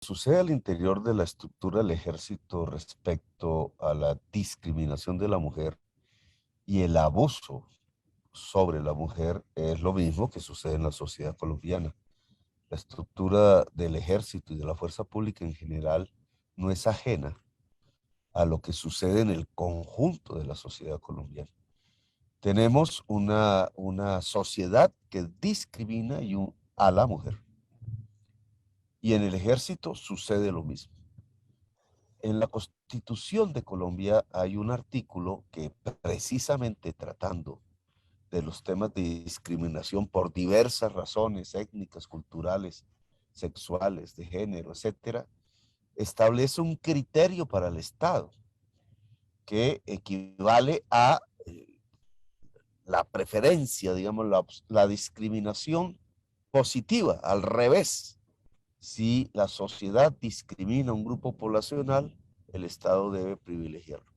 Sucede al interior de la estructura del ejército respecto a la discriminación de la mujer y el abuso sobre la mujer es lo mismo que sucede en la sociedad colombiana. La estructura del ejército y de la fuerza pública en general no es ajena a lo que sucede en el conjunto de la sociedad colombiana. Tenemos una sociedad que discrimina a la mujer y en el ejército sucede lo mismo. En la Constitución de Colombia hay un artículo que precisamente tratando de los temas de discriminación por diversas razones étnicas, culturales, sexuales, de género, etcétera, establece un criterio para el Estado que equivale a la preferencia, digamos, la discriminación positiva, al revés. Si la sociedad discrimina a un grupo poblacional, el Estado debe privilegiarlo.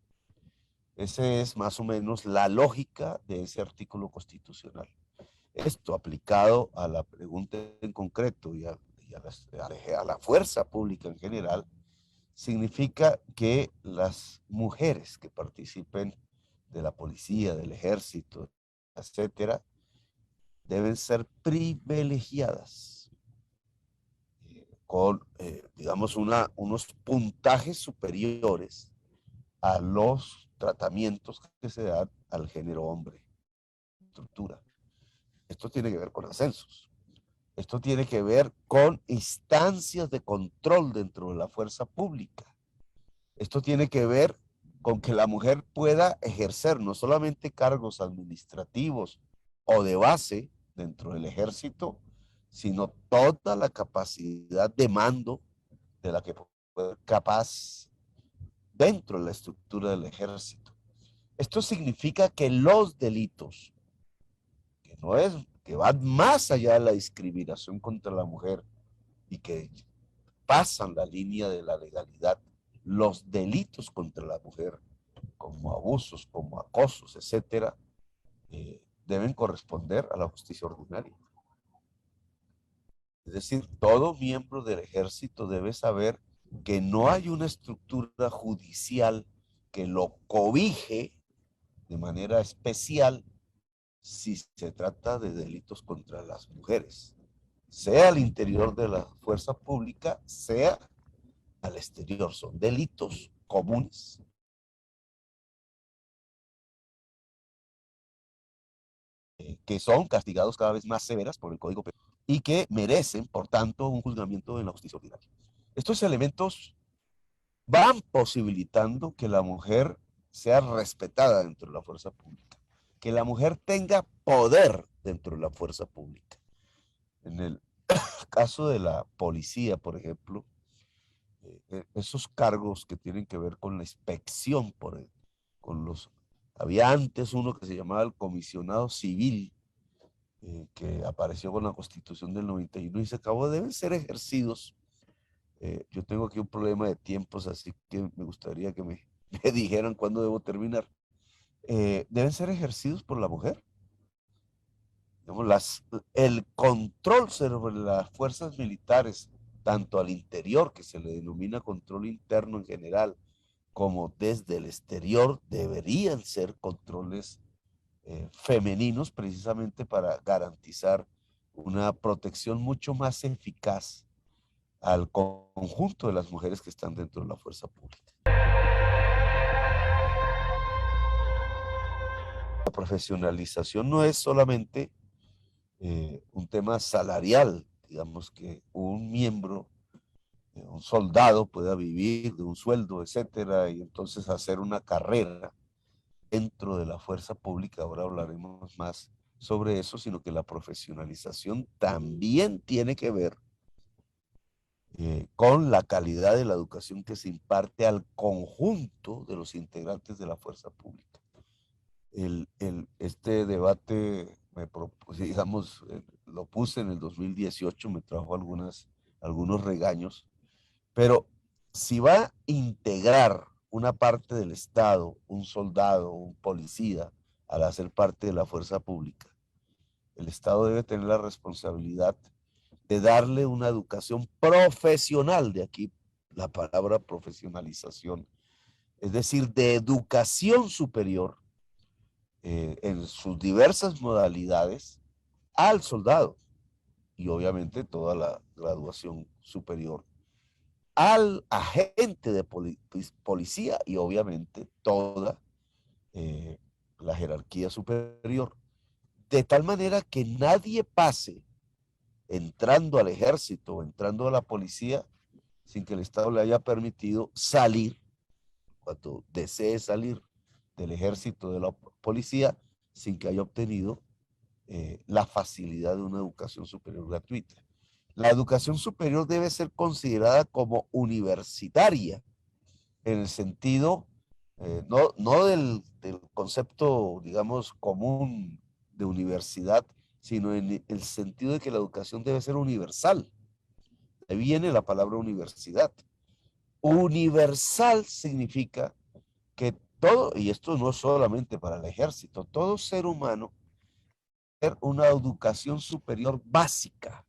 Esa es más o menos la lógica de ese artículo constitucional. Esto aplicado a la pregunta en concreto a la fuerza pública en general, significa que las mujeres que participen de la policía, del ejército, etcétera, deben ser privilegiadas con, digamos, unos puntajes superiores a los tratamientos que se dan al género hombre. Estructura. Esto tiene que ver con ascensos. Esto tiene que ver con instancias de control dentro de la fuerza pública. Esto tiene que ver con que la mujer pueda ejercer no solamente cargos administrativos o de base dentro del ejército, sino toda la capacidad de mando de la que puede ser capaz dentro de la estructura del ejército. Esto significa que los delitos, que no es, que van más allá de la discriminación contra la mujer y que pasan la línea de la legalidad, los delitos contra la mujer, como abusos, como acosos, etcétera, deben corresponder a la justicia ordinaria. Es decir, todo miembro del ejército debe saber que no hay una estructura judicial que lo cobije de manera especial si se trata de delitos contra las mujeres, sea al interior de la fuerza pública, sea al exterior. Son delitos comunes que son castigados cada vez más severas por el Código Penal y que merecen, por tanto, un juzgamiento en la justicia ordinaria. Estos elementos van posibilitando que la mujer sea respetada dentro de la fuerza pública, que la mujer tenga poder dentro de la fuerza pública. En el caso de la policía, por ejemplo, esos cargos que tienen que ver con la inspección, con los... Había antes uno que se llamaba el comisionado civil, que apareció con la Constitución del 91 y se acabó, deben ser ejercidos. Yo tengo aquí un problema de tiempos, así que me gustaría que me dijeran cuándo debo terminar. Deben ser ejercidos por la mujer. Digamos, el control sobre las fuerzas militares, tanto al interior, que se le denomina control interno en general, como desde el exterior, deberían ser controles femeninos precisamente para garantizar una protección mucho más eficaz al conjunto de las mujeres que están dentro de la fuerza pública. La profesionalización no es solamente un tema salarial, digamos que un miembro, un soldado pueda vivir de un sueldo, etcétera, y entonces hacer una carrera dentro de la fuerza pública. Ahora hablaremos más sobre eso, sino que la profesionalización también tiene que ver con la calidad de la educación que se imparte al conjunto de los integrantes de la fuerza pública. Este debate, digamos, lo puse en el 2018, me trajo algunos regaños, pero si va a integrar una parte del Estado, un soldado, un policía, al hacer parte de la fuerza pública, el Estado debe tener la responsabilidad de darle una educación profesional, de aquí la palabra profesionalización, es decir, de educación superior en sus diversas modalidades al soldado y obviamente toda la graduación superior, al agente de policía y obviamente toda eh, la jerarquía superior, de tal manera que nadie pase entrando al ejército o entrando a la policía sin que el Estado le haya permitido salir, cuando desee salir del ejército, de la policía, sin que haya obtenido la facilidad de una educación superior gratuita. La educación superior debe ser considerada como universitaria, en el sentido, no del concepto, digamos, común de universidad, sino en el sentido de que la educación debe ser universal. Ahí viene la palabra universidad. Universal significa que todo, y esto no solamente para el ejército, todo ser humano tiene una educación superior básica,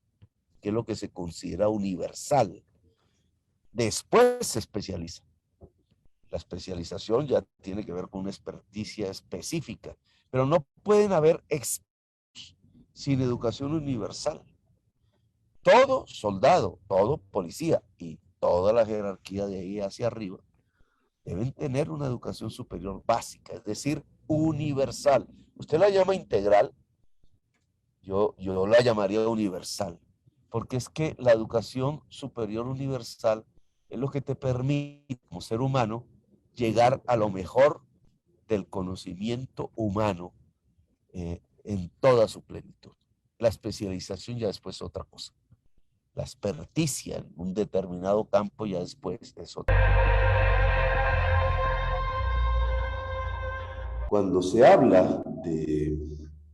que es lo que se considera universal. Después se especializa. La especialización ya tiene que ver con una experticia específica, pero no pueden haber expertos sin educación universal. Todo soldado, todo policía y toda la jerarquía de ahí hacia arriba deben tener una educación superior básica, es decir, universal. Usted la llama integral, yo la llamaría universal, porque es que la educación superior universal es lo que te permite como ser humano llegar a lo mejor del conocimiento humano en toda su plenitud. La especialización ya después es otra cosa. La experticia en un determinado campo ya después es otra. Cuando se habla de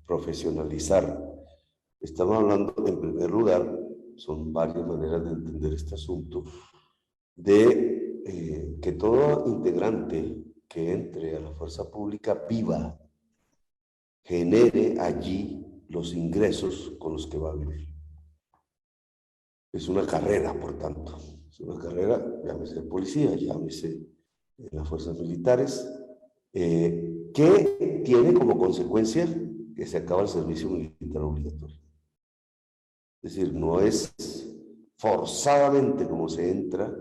profesionalizar, estamos hablando en primer lugar, son varias maneras de entender este asunto, de que todo integrante que entre a la fuerza pública viva, genere allí los ingresos con los que va a vivir. Es una carrera, por tanto. Es una carrera, llámese policía, llámese las fuerzas militares, que tiene como consecuencia que se acaba el servicio militar obligatorio. Es decir, no es forzadamente como se entra,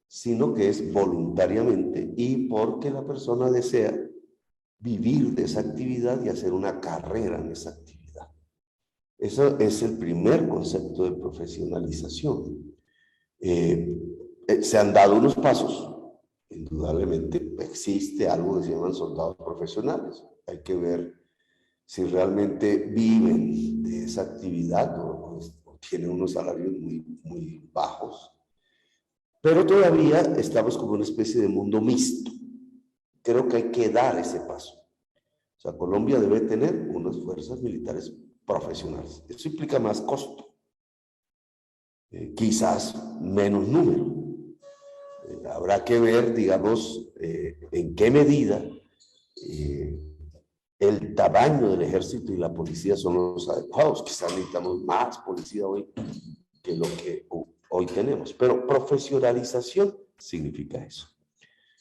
sino que es voluntariamente y porque la persona desea vivir de esa actividad y hacer una carrera en esa actividad. Eso es el primer concepto de profesionalización. Se han dado unos pasos, indudablemente existe algo que se llaman soldados profesionales. Hay que ver si realmente viven de esa actividad o tienen unos salarios muy bajos. Pero todavía estamos como una especie de mundo mixto. Creo que hay que dar ese paso. O sea, Colombia debe tener unas fuerzas militares profesionales. Eso implica más costo. Quizás menos número. Habrá que ver, digamos, en qué medida el tamaño del ejército y la policía son los adecuados. Quizás necesitamos más policía hoy que lo que hoy tenemos. Pero profesionalización significa eso.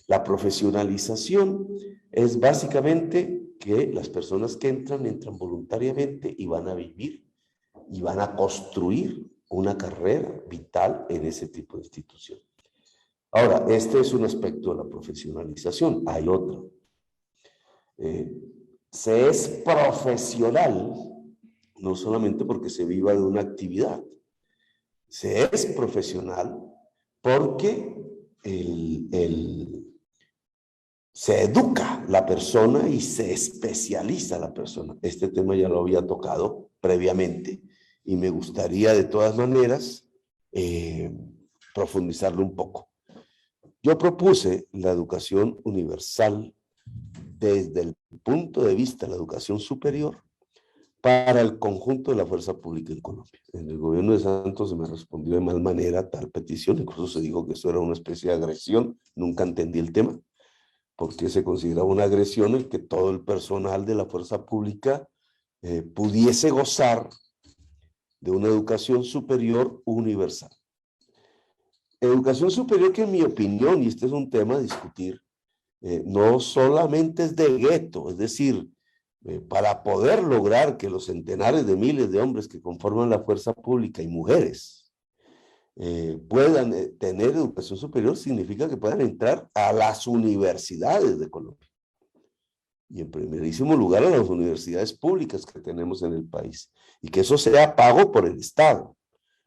La profesionalización es básicamente que las personas que entran voluntariamente y van a vivir y van a construir una carrera vital en ese tipo de institución. Ahora, este es un aspecto de la profesionalización. Hay otro. Se es profesional no solamente porque se viva de una actividad. Se es profesional porque se educa la persona y se especializa la persona. Este tema ya lo había tocado previamente y me gustaría de todas maneras profundizarlo un poco. Yo propuse la educación universal desde el punto de vista de la educación superior para el conjunto de la fuerza pública en Colombia. En el gobierno de Santos se me respondió de mal manera tal petición, incluso se dijo que eso era una especie de agresión, nunca entendí el tema, porque se consideraba una agresión el que todo el personal de la fuerza pública pudiese gozar de una educación superior universal. Educación superior que en mi opinión, y este es un tema a discutir, no solamente es de gueto, es decir, para poder lograr que los centenares de miles de hombres que conforman la fuerza pública y mujeres puedan tener educación superior, significa que puedan entrar a las universidades de Colombia. Y en primerísimo lugar a las universidades públicas que tenemos en el país. Y que eso sea pago por el Estado.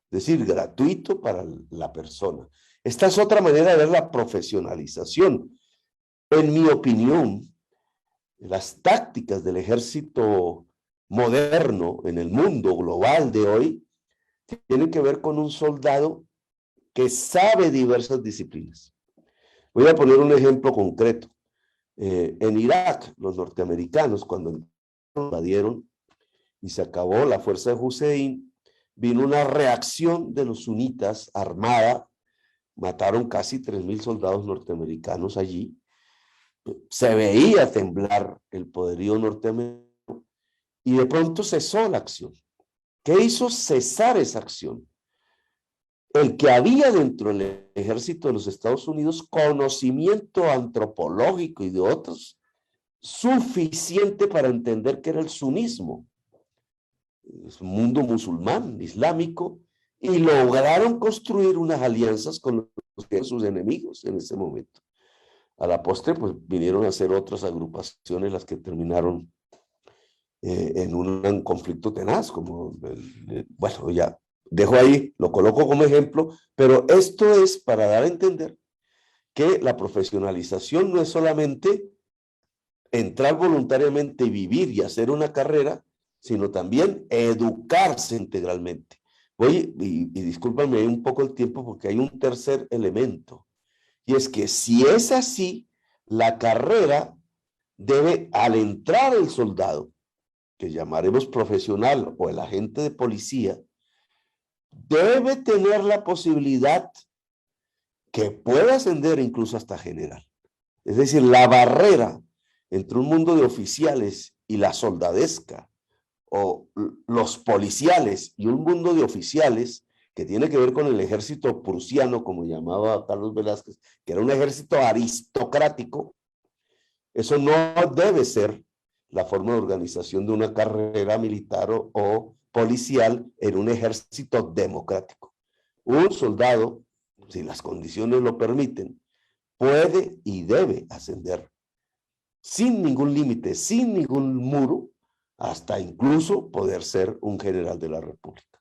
Es decir, gratuito para la persona. Esta es otra manera de ver la profesionalización. En mi opinión, las tácticas del ejército moderno en el mundo global de hoy tienen que ver con un soldado que sabe diversas disciplinas. Voy a poner un ejemplo concreto. En Irak, los norteamericanos, cuando invadieron y se acabó la fuerza de Hussein, vino una reacción de los sunitas armada, mataron casi 3.000 soldados norteamericanos allí, se veía temblar el poderío norteamericano y de pronto cesó la acción. ¿Qué hizo cesar esa acción? El que había dentro del ejército de los Estados Unidos conocimiento antropológico y de otros suficiente para entender que era el sunismo, es un mundo musulmán, islámico, y lograron construir unas alianzas con sus enemigos en ese momento. A la postre, pues vinieron a ser otras agrupaciones las que terminaron en un conflicto tenaz, como, bueno, ya dejo ahí, lo coloco como ejemplo, pero esto es para dar a entender que la profesionalización no es solamente entrar voluntariamente y vivir y hacer una carrera, sino también educarse integralmente. Y discúlpame un poco el tiempo porque hay un tercer elemento, y es que si es así, la carrera debe, al entrar el soldado, que llamaremos profesional o el agente de policía, debe tener la posibilidad que pueda ascender incluso hasta general. Es decir, la barrera entre un mundo de oficiales y la soldadesca, o los policiales y un mundo de oficiales que tiene que ver con el ejército prusiano, como llamaba Carlos Velázquez, que era un ejército aristocrático, eso no debe ser la forma de organización de una carrera militar o policial en un ejército democrático. Un soldado, si las condiciones lo permiten, puede y debe ascender sin ningún límite, sin ningún muro, hasta incluso poder ser un general de la República.